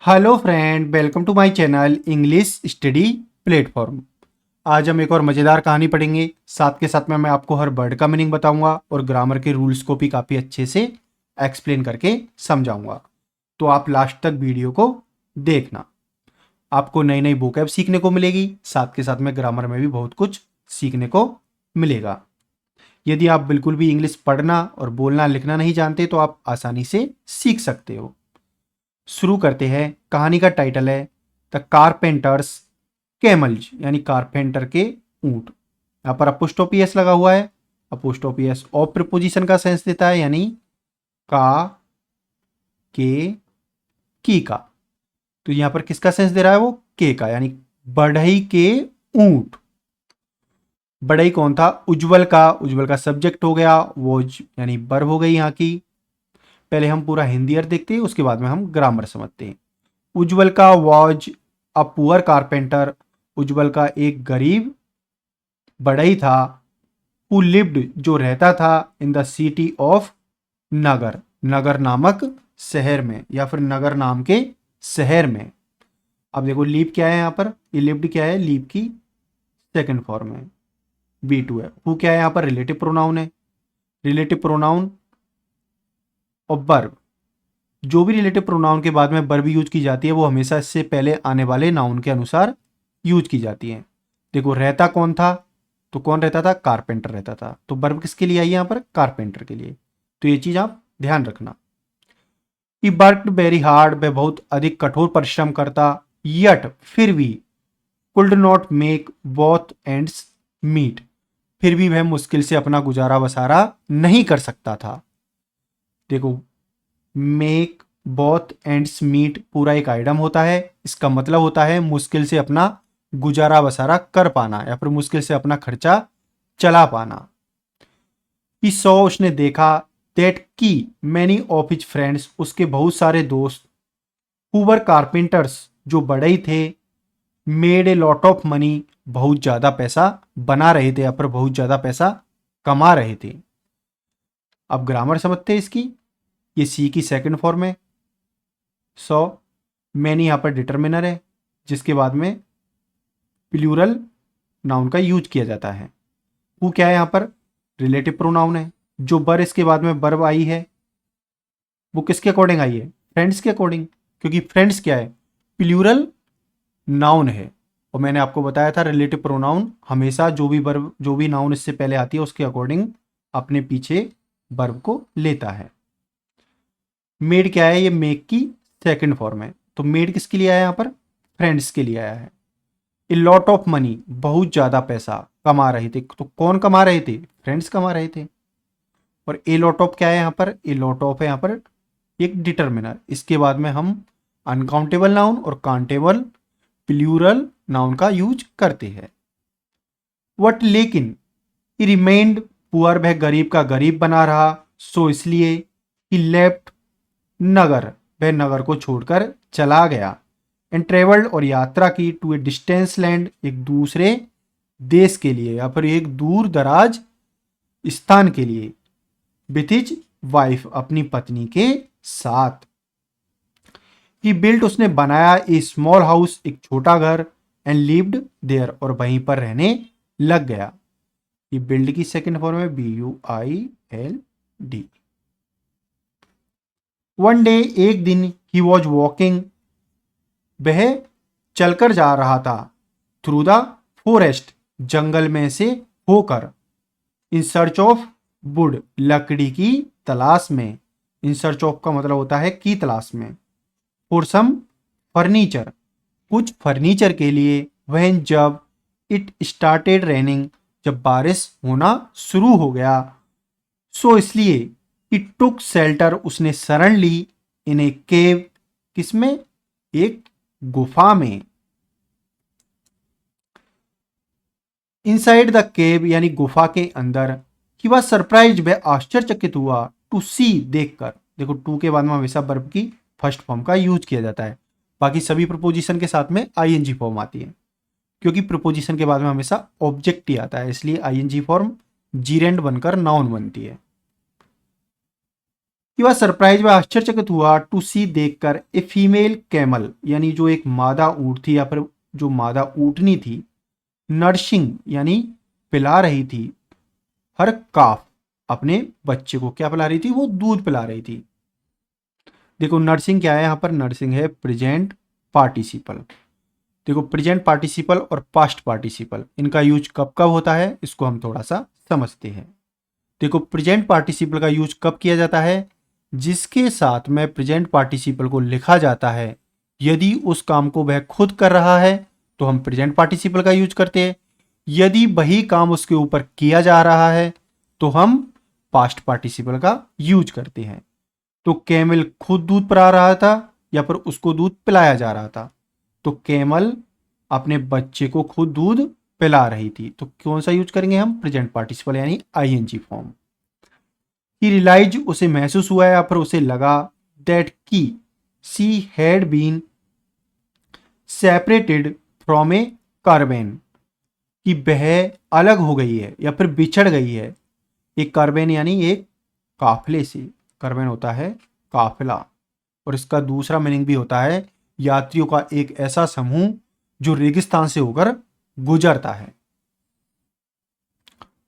Hello friend, welcome to my channel English study platform. आज हम एक और मज़ेदार कहानी पढ़ेंगे। साथ के साथ में मैं आपको हर वर्ड का मीनिंग बताऊंगा और ग्रामर के रूल्स को भी काफ़ी अच्छे से एक्सप्लेन करके समझाऊंगा। तो आप लास्ट तक वीडियो को देखना। आपको नई नई वोकैब सीखने को मिलेगी, साथ के साथ में ग्रामर में भी बहुत कुछ सीखने को मिलेगा। यदि आप बिल्कुल भी इंग्लिश पढ़ना और बोलना लिखना नहीं जानते तो आप आसानी से सीख सकते हो। शुरू करते हैं। कहानी का टाइटल है द कारपेंटर्स कैमल्स, यानी कारपेंटर के ऊंट। यहाँ पर अपोस्ट्रोफी लगा हुआ है। अपोस्ट्रोफी ऑफ प्रीपोजिशन का सेंस देता है, यानी का, के, की का। तो यहाँ पर किसका सेंस दे रहा है? वो के का, यानी बढ़ई के ऊंट। बढ़ई कौन था? उज्जवल का। उज्जवल का सब्जेक्ट हो गया, वो यानी वर्ब हो गई यहाँ की। पहले हम पूरा हिंदी अर्थ देखते हैं, उसके बाद में हम ग्रामर समझते हैं। उज्जवल का वॉज अ पुअर कारपेंटर। उज्जवल का एक गरीब बढ़ई था। हु लिव्ड, जो रहता था, इन द सिटी ऑफ नगर, नगर नामक शहर में, या फिर नगर नाम के शहर में। अब देखो लीव क्या है यहाँ पर? ये लिव्ड क्या है? लीव की सेकंड फॉर्म है, बी टू है। हु क्या है यहाँ पर? रिलेटिव प्रोनाउन है। रिलेटिव प्रोनाउन और वर्ब, जो भी रिलेटिव प्रोनाउन के बाद में वर्ब यूज की जाती है वो हमेशा इससे पहले आने वाले नाउन के अनुसार यूज की जाती है। देखो रहता कौन था? तो कौन रहता था? कारपेंटर रहता था। तो वर्ब किसके लिए आई है यहाँ पर? कारपेंटर के लिए। तो ये चीज आप ध्यान रखना। ही वर्कड वेरी हार्ड, वह बहुत अधिक कठोर परिश्रम करता। यट, फिर भी, could not make both ends meet, फिर भी वह मुश्किल से अपना गुजारा बसारा नहीं कर सकता था। देखो, मेक बोथ एंड्स मीट पूरा एक आइटम होता है। इसका मतलब होता है मुश्किल से अपना गुजारा बसारा कर पाना, या फिर मुश्किल से अपना खर्चा चला पाना। ही सॉ, उसने देखा, दैट की मैनी ऑफ हिज फ्रेंड्स, उसके बहुत सारे दोस्त, हु वर कारपेंटर्स, जो बड़े ही थे, made a lot of money, बहुत ज्यादा पैसा बना रहे थे, या फिर बहुत ज्यादा पैसा कमा रहे थे। अब ग्रामर समझते हैं इसकी। ये सी की सेकंड फॉर्म है, सो। मैनी यहाँ पर डिटर्मिनर है, जिसके बाद में प्लूरल नाउन का यूज किया जाता है। हु क्या है यहाँ पर? रिलेटिव प्रोनाउन है। जो बर इसके बाद में वर्ब आई है वो किसके अकॉर्डिंग आई है? फ्रेंड्स के अकॉर्डिंग, क्योंकि फ्रेंड्स क्या है? प्लूरल नाउन है। और मैंने आपको बताया था रिलेटिव प्रोनाउन हमेशा जो भी वर्ब, जो भी नाउन इससे पहले आती है उसके अकॉर्डिंग अपने पीछे वर्ब को लेता है। मेड क्या है? ये मेक की सेकंड फॉर्म है। तो मेड किसके लिए आया यहाँ पर? फ्रेंड्स के लिए आया है। ए लॉट ऑफ मनी, बहुत ज्यादा पैसा कमा रहे थे। तो कौन कमा रहे थे? फ्रेंड्स कमा रहे थे। और ए लॉट ऑफ क्या है यहाँ पर? ए लॉट ऑफ है यहाँ पर एक डिटर्मिनर। इसके बाद में हम अनकाउंटेबल नाउन और काउंटेबल प्लूरल नाउन का यूज करते हैं। वट, लेकिन, ही रिमेन्ड पुअर, वह गरीब का गरीब बना रहा। सो, इसलिए, ही लेफ्ट नगर, वह नगर को छोड़कर चला गया। एंड ट्रेवल्ड, और यात्रा की, टू ए डिस्टेंस लैंड, एक दूसरे देश के लिए, या फिर एक दूर दराज स्थान के लिए। विथ हिज वाइफ, अपनी पत्नी के साथ। ही बिल्ट, उसने बनाया, ए स्मॉल हाउस, एक छोटा घर। एंड लिव्ड देयर, और वहीं पर रहने लग गया। ये बिल्ड की सेकंड फॉर्म है, BUILD। वन डे, एक दिन, ही वॉज वॉकिंग, वह चलकर जा रहा था। थ्रू द फॉरेस्ट, जंगल में से होकर। इन सर्च ऑफ वुड, लकड़ी की तलाश में। इन सर्च ऑफ का मतलब होता है की तलाश में। फॉर सम फर्नीचर, कुछ फर्नीचर के लिए। वह, जब, इट स्टार्टेड रेनिंग, जब बारिश होना शुरू हो गया। सो, इसलिए, इट टुक शेल्टर, उसने शरण ली। इन ए केव, किसमें? एक गुफा में। इनसाइड द केव, यानी गुफा के अंदर। ही वॉज सरप्राइज, वह आश्चर्यचकित हुआ। टू सी, देखकर। देखो टू के बाद में हमेशा वर्ब की फर्स्ट फॉर्म का यूज किया जाता है। बाकी सभी प्रपोजिशन के साथ में आईएनजी फॉर्म आती है, क्योंकि प्रपोजिशन के बाद में हमेशा ऑब्जेक्ट ही आता है, इसलिए आईएनजी फॉर्म जीरेंड बनकर नाउन बनती है। ही वॉज सरप्राइज, वह आश्चर्यचकित हुआ टू सी देखकर ए फीमेल कैमल, यानी जो एक मादा ऊँट थी या फिर जो मादा ऊँटनी थी, नर्सिंग यानी पिला रही थी, हर काफ अपने बच्चे को क्या पिला रही थी, वो दूध पिला रही थी। देखो नर्सिंग क्या है यहाँ पर, नर्सिंग है प्रेजेंट पार्टिसिपल। देखो प्रेजेंट पार्टिसिपल और पास्ट पार्टिसिपल इनका यूज कब कब होता है, इसको हम थोड़ा सा समझते हैं। देखो प्रेजेंट पार्टिसिपल का यूज कब किया जाता है, जिसके साथ में प्रेजेंट पार्टिसिपल को लिखा जाता है, यदि उस काम को वह खुद कर रहा है तो हम प्रेजेंट पार्टिसिपल का यूज करते हैं, यदि वही काम उसके ऊपर किया जा रहा है तो हम पास्ट पार्टिसिपल का यूज करते हैं। तो कैमल खुद दूध पिला रहा था या फिर उसको दूध पिलाया जा रहा था, तो कैमल अपने बच्चे को खुद दूध पिला रही थी, तो कौन सा यूज करेंगे हम, प्रेजेंट पार्टिसिपल यानी आईएनजी फॉर्म। ही रियलाइज, उसे महसूस हुआ या फिर उसे लगा, दैट की she had been separated from a caravan, कि वह अलग हो गई है या फिर बिछड़ गई है एक कार्बेन यानी एक काफिले से। कार्बेन होता है काफिला, और इसका दूसरा मीनिंग भी होता है यात्रियों का एक ऐसा समूह जो रेगिस्तान से होकर गुजरता है।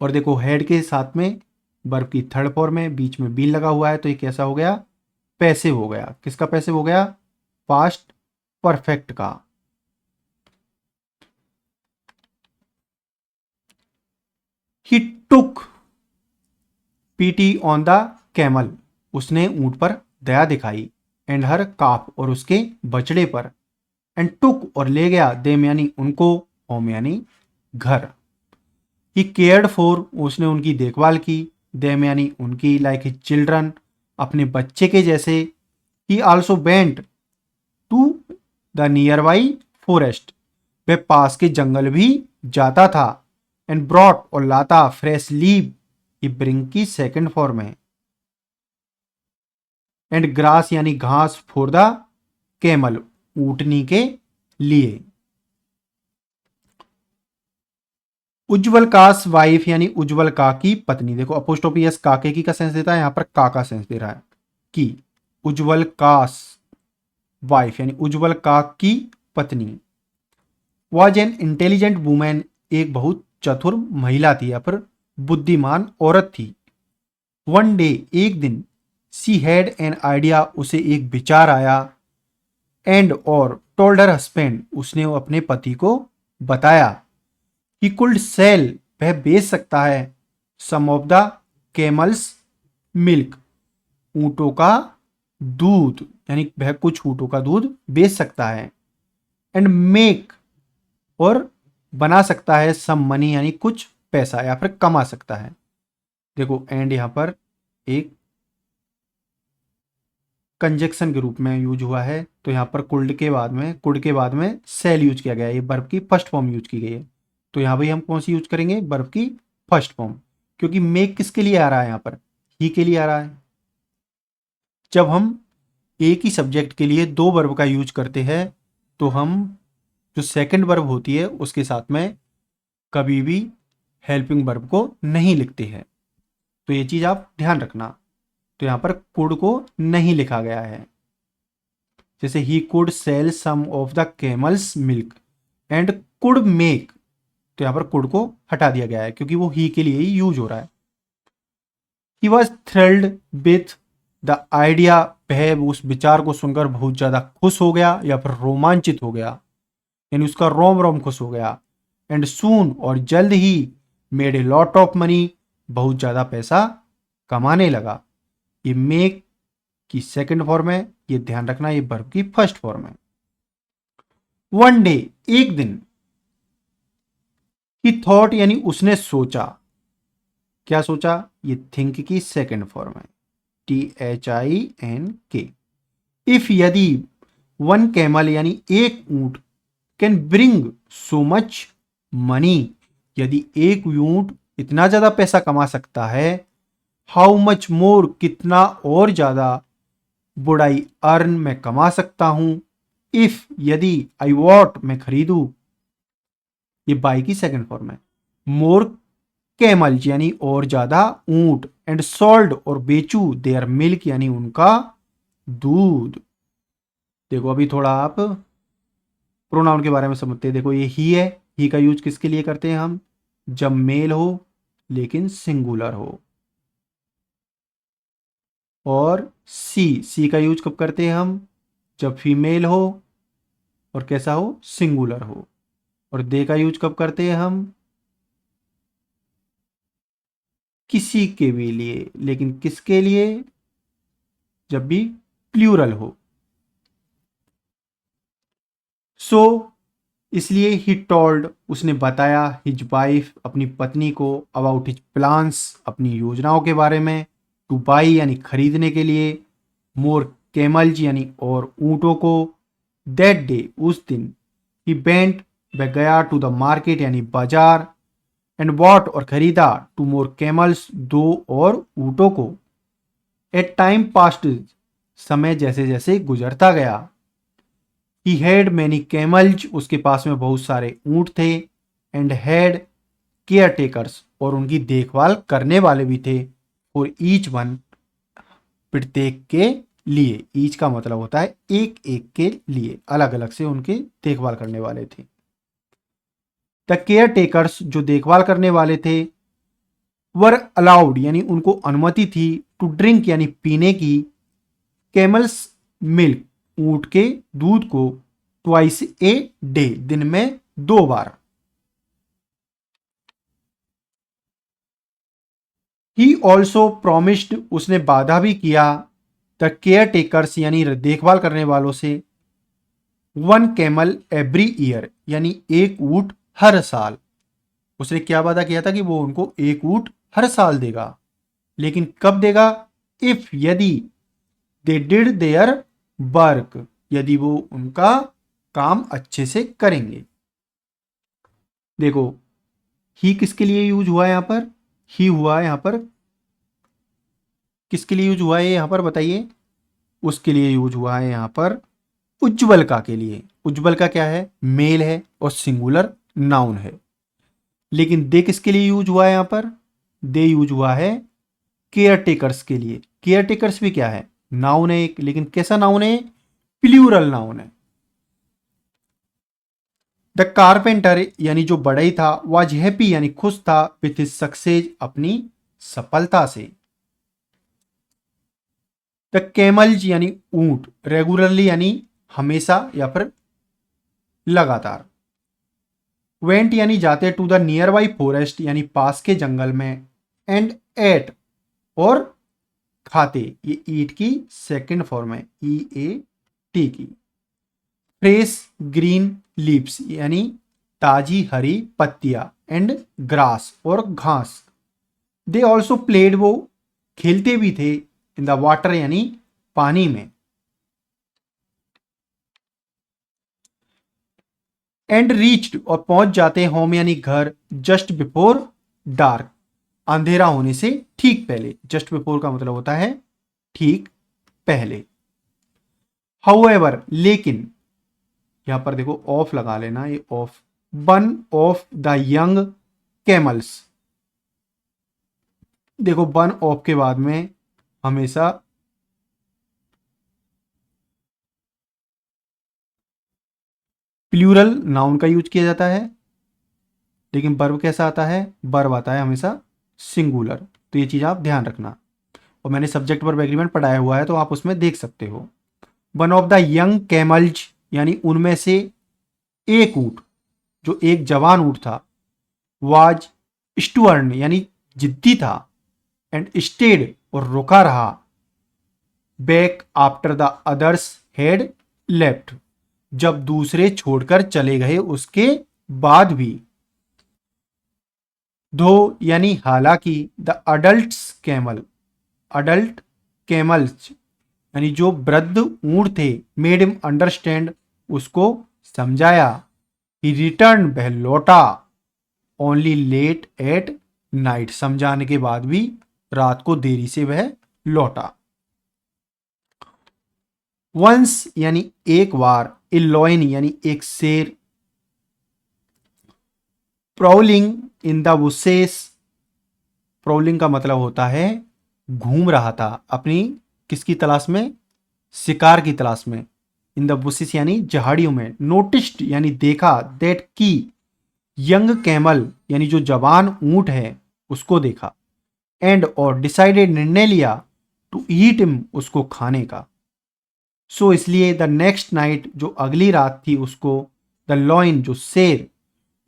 और देखो हेड के साथ में वर्ब की थर्ड फॉर्म में बीच में बीन लगा हुआ है, तो ये कैसा हो गया, पैसिव हो गया। किसका पैसिव हो गया, पास्ट परफेक्ट का। ही टुक पीटी ऑन द कैमल, उसने ऊंट पर दया दिखाई, एंड हर काफ और उसके बछड़े पर, एंड टुक और ले गया, देम यानी उनको, होम यानी घर। ही केयर्ड फॉर, उसने उनकी देखभाल की, देम यानी उनकी, लाइक हिज चिल्ड्रन, अपने बच्चे के जैसे। He also went to the nearby forest, वह पास के जंगल भी जाता था, एंड ब्रॉट और लाता फ्रेश लीव, ये ब्रिंग की सेकंड फॉर्म है, एंड ग्रास यानी घास फॉर द कैमल, ऊंटनी के लिए। उज्जवल कास वाइफ यानी उज्जवल का की पत्नी। देखो अपोस्ट्रोफी एस काके की का सेंस देता है, यहां पर का सेंस दे रहा है कि उज्जवल कास वाइफ यानी उज्जवल का की पत्नी। वॉज एन इंटेलिजेंट वुमेन, एक बहुत चतुर महिला थी या फिर बुद्धिमान औरत थी। वन डे, एक दिन, सी हैड एन आइडिया, उसे एक विचार आया, एंड और टोल्ड हर हस्बैंड, उसने अपने पति को बताया, ही कुल्ड सेल, वह बेच सकता है, सम ऑफ द कैमल्स मिल्क, ऊंटों का दूध, यानी वह कुछ ऊंटों का दूध बेच सकता है, एंड मेक और बना सकता है, सम मनी यानी कुछ पैसा या फिर कमा सकता है। देखो एंड यहां पर एक कंजक्शन के रूप में यूज हुआ है, तो यहां पर कुल्ड के बाद में सेल यूज किया गया है, ये वर्ब की फर्स्ट फॉर्म यूज की गई है। तो यहां भाई हम कौन सी यूज करेंगे, वर्ब की फर्स्ट फॉर्म, क्योंकि मेक किसके लिए आ रहा है, यहां पर ही के लिए आ रहा है। जब हम एक ही सब्जेक्ट के लिए दो वर्ब का यूज करते हैं तो हम जो सेकंड वर्ब होती है उसके साथ में कभी भी हेल्पिंग वर्ब को नहीं लिखते हैं, तो ये चीज आप ध्यान रखना। तो यहां पर कुड को नहीं लिखा गया है, जैसे he could sell some of the camel's milk and could make, तो यहां पर कुड को हटा दिया गया है क्योंकि वो ही के लिए ही यूज हो रहा है। He was thrilled with the idea, वह उस विचार को सुनकर बहुत ज्यादा खुश हो गया या फिर रोमांचित हो गया, यानी उसका रोम रोम खुश हो गया। एंड सून और जल्द ही, made a lot of money, बहुत ज्यादा पैसा कमाने लगा। ये मेक की सेकंड फॉर्म है, ये ध्यान रखना, ये वर्ब की फर्स्ट फॉर्म है। वन डे, एक दिन, ही थॉट यानी उसने सोचा, क्या सोचा, ये थिंक की सेकंड फॉर्म है, THINK। इफ यदि, वन कैमल यानी एक ऊंट, can bring so much money, यदि एक ऊंट इतना ज्यादा पैसा कमा सकता है, हाउ मच मोर, कितना और ज्यादा, वुड आई अर्न, मैं कमा सकता हूं, इफ यदि, आई वॉट, मैं खरीदू, ये बाई की सेकंड फॉर्म है। मोर कैमल यानी और ज्यादा ऊंट, एंड सोल्ड और बेचू देयर मिल्क यानी उनका दूध। देखो अभी थोड़ा आप प्रोनाउन के बारे में समझते हैं। देखो ये ही है, ही का यूज किसके लिए करते हैं हम? जब मेल हो लेकिन सिंगुलर हो। और सी का यूज कब करते हैं हम? जब फीमेल हो और कैसा हो? सिंगुलर हो। और दे का यूज कब करते हैं हम? किसी के भी लिए, लेकिन किसके लिए? जब भी प्लूरल हो। सो इसलिए ही टोल्ड, उसने बताया, हिज वाइफ अपनी पत्नी को, अबाउट हिज प्लान्स अपनी योजनाओं के बारे में, टू बाई यानी खरीदने के लिए, मोर कैमल्स यानी और ऊँटों को, दैट डे उस दिन, ही वेंट वह गया, टू द मार्केट यानी बाजार, एंड बॉट और खरीदा, टू मोर कैमल्स दो और ऊँटों को, एट टाइम पास्ट समय जैसे जैसे गुजरता गया, ही हैड मैनी कैमल्स उसके पास में बहुत सारे ऊँट थे, एंड हैड केयर टेकर्स और उनकी देखभाल करने वाले भी थे, और ईच वन प्रत्येक के लिए, ईच का मतलब होता है एक एक के लिए, अलग अलग से उनकी देखभाल करने वाले थे। द केयर टेकर्स जो देखभाल करने वाले थे, वर अलाउड यानी उनको अनुमति थी, टू ड्रिंक यानी पीने की, कैमल्स मिल्क ऊँट के दूध को, ट्वाइस ए डे दिन में 2 बार। ही ऑल्सो प्रोमिस्ड उसने वादा भी किया, द केयर टेकर्स यानी देखभाल करने वालों से, 1 कैमल एवरी ईयर यानी एक ऊँट हर साल। उसने क्या वादा किया था कि वो उनको एक ऊँट हर साल देगा, लेकिन कब देगा? इफ यदि, दे डिड देयर वर्क यदि वो उनका काम अच्छे से करेंगे। देखो ही किसके लिए यूज हुआ है यहां पर? ही हुआ है यहां पर किसके लिए यूज हुआ है यहां पर बताइए? उसके लिए यूज हुआ है यहां पर उज्ज्वलका के लिए। उज्ज्वलका क्या है? मेल है और सिंगुलर नाउन है। लेकिन दे किसके लिए यूज हुआ है यहां पर? दे यूज हुआ है केयर टेकर्स के लिए। केयर टेकर्स भी क्या है? नाउन है एक, लेकिन कैसा नाउन है? प्लूरल नाउन है। द कारपेंटर यानी जो बढ़ई था, वाज हैप्पी यानी खुश था, विथ हिज सक्सेस अपनी सफलता से। द कैमल्स यानी ऊंट, रेगुलरली यानी हमेशा या फिर लगातार। वेंट यानी जाते, to the nearby forest यानी पास के जंगल में, एंड एट और खाते, ये ईट की सेकंड फॉर्म है, ई ए टी की। फ्रेश ग्रीन लीव्स यानी ताजी हरी पत्तियां, एंड ग्रास और घास। दे ऑल्सो प्लेड वो खेलते भी थे, इन द वाटर यानी पानी में। एंड रीच्ड और पहुंच जाते, होम यानी घर, जस्ट बिफोर डार्क अंधेरा होने से ठीक पहले। जस्ट बिफोर का मतलब होता है ठीक पहले। हाउएवर लेकिन, यहां पर देखो ऑफ लगा लेना, ये of, one of the young camels. देखो वन ऑफ के बाद में हमेशा प्लूरल नाउन का यूज किया जाता है, लेकिन वर्ब कैसा आता है? वर्ब आता है हमेशा सिंगुलर। तो ये चीज आप ध्यान रखना, और मैंने सब्जेक्ट वर्ब एग्रीमेंट पढ़ाया हुआ है तो आप उसमें देख सकते हो। One of the young camels यानी उनमें से एक ऊंट, जो एक जवान ऊंट था, वाज स्टुअर्न यानी जिद्दी था, एंड स्टेड और रुका रहा, back after the others had left जब दूसरे छोड़कर चले गए उसके बाद भी। दो यानी हालांकि, द अडल्ट कैमल्स यानी जो वृद्ध ऊंट थे, मेड हिम अंडरस्टैंड उसको समझाया, ही रिटर्न वह लौटा, ओनली लेट एट नाइट समझाने के बाद भी रात को देरी से वह लौटा। वंस यानी एक बार, ए लॉयन यानी एक शेर, प्रोलिंग इन द बुशेस, प्रोलिंग का मतलब होता है घूम रहा था अपनी किसकी तलाश में, शिकार की तलाश में। इन द बुशेस यानी झाड़ियों में। नोटिस्ड यानी देखा, दैट की यंग कैमल यानी जो जवान ऊंट है उसको देखा। एंड और डिसाइडेड निर्णय लिया टू ईट हिम उसको खाने का। सो इसलिए द नेक्स्ट नाइट जो अगली रात थी उसको द लॉइन जो शेर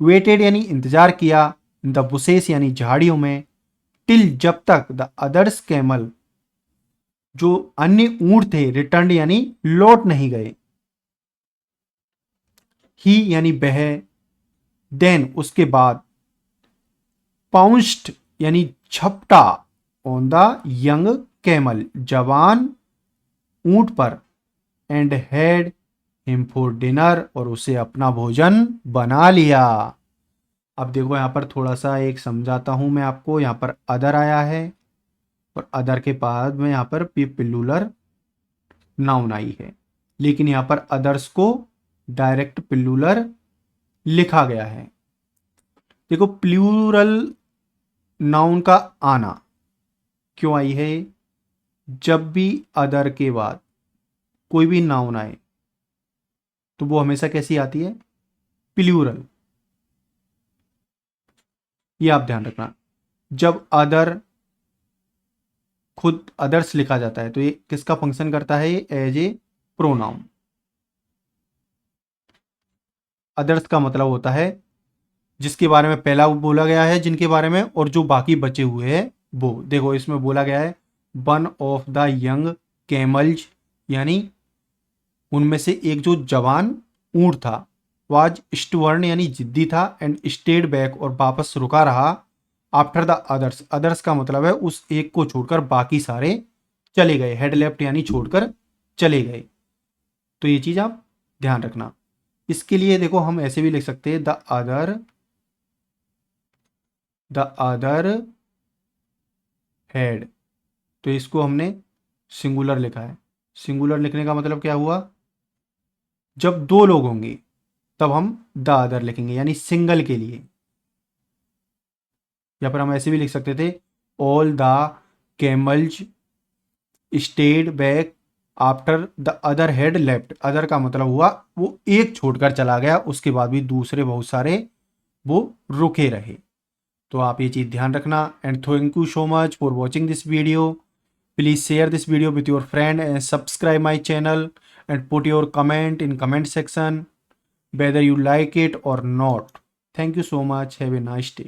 वेटेड यानी इंतजार किया इन द बुशेस यानी झाड़ियों में टिल जब तक द अदर्स कैमल जो अन्य ऊंट थे रिटर्न यानी लौट नहीं गए। ही यानी वह, देन उसके बाद, पाउंस्ड यानी झपटा ऑन द यंग कैमल जवान ऊंट पर and had him for dinner और उसे अपना भोजन बना लिया। अब देखो यहाँ पर थोड़ा सा एक समझाता हूं मैं आपको। यहाँ पर अदर आया है और अदर के बाद में यहाँ पर पिल्लुलर नाउन आई है, लेकिन यहाँ पर अदर्स को डायरेक्ट पिल्लुलर लिखा गया है। देखो प्लूरल नाउन का आना क्यों आई है, जब भी अदर के बाद कोई भी नाउन आए तो वो हमेशा कैसी आती है, प्लूरल। ये आप ध्यान रखना। जब अदर खुद अदर्स लिखा जाता है तो ये किसका फंक्शन करता है, ये एज ए प्रोनाउन। अदर्स का मतलब होता है जिसके बारे में पहला बोला गया है जिनके बारे में, और जो बाकी बचे हुए हैं वो। देखो इसमें बोला गया है one of the young camels यानी उनमें से एक जो जवान ऊंट था, वाज स्टुअर्न यानी जिद्दी था, एंड स्टेड बैक और वापस रुका रहा, आफ्टर द अदर्स। अदर्स का मतलब है उस एक को छोड़कर बाकी सारे चले गए, हेड लेफ्ट यानी छोड़कर चले गए। तो ये चीज आप ध्यान रखना। इसके लिए देखो हम ऐसे भी लिख सकते हैं द अदर हेड। तो इसको हमने सिंगुलर लिखा है। सिंगुलर लिखने का मतलब क्या हुआ, जब दो लोग होंगे तब हम द अदर लिखेंगे यानी सिंगल के लिए। या फिर हम ऐसे भी लिख सकते थे all the camels stayed back after the other head left. Other का मतलब हुआ वो एक छोड़कर चला गया, उसके बाद भी दूसरे बहुत सारे वो रुके रहे। तो आप ये चीज़ ध्यान रखना। And thank you so much for watching this video. Please share this video with your friend and subscribe my channel and put your comment in comment section whether you like it or not. Thank you so much. Have a nice day.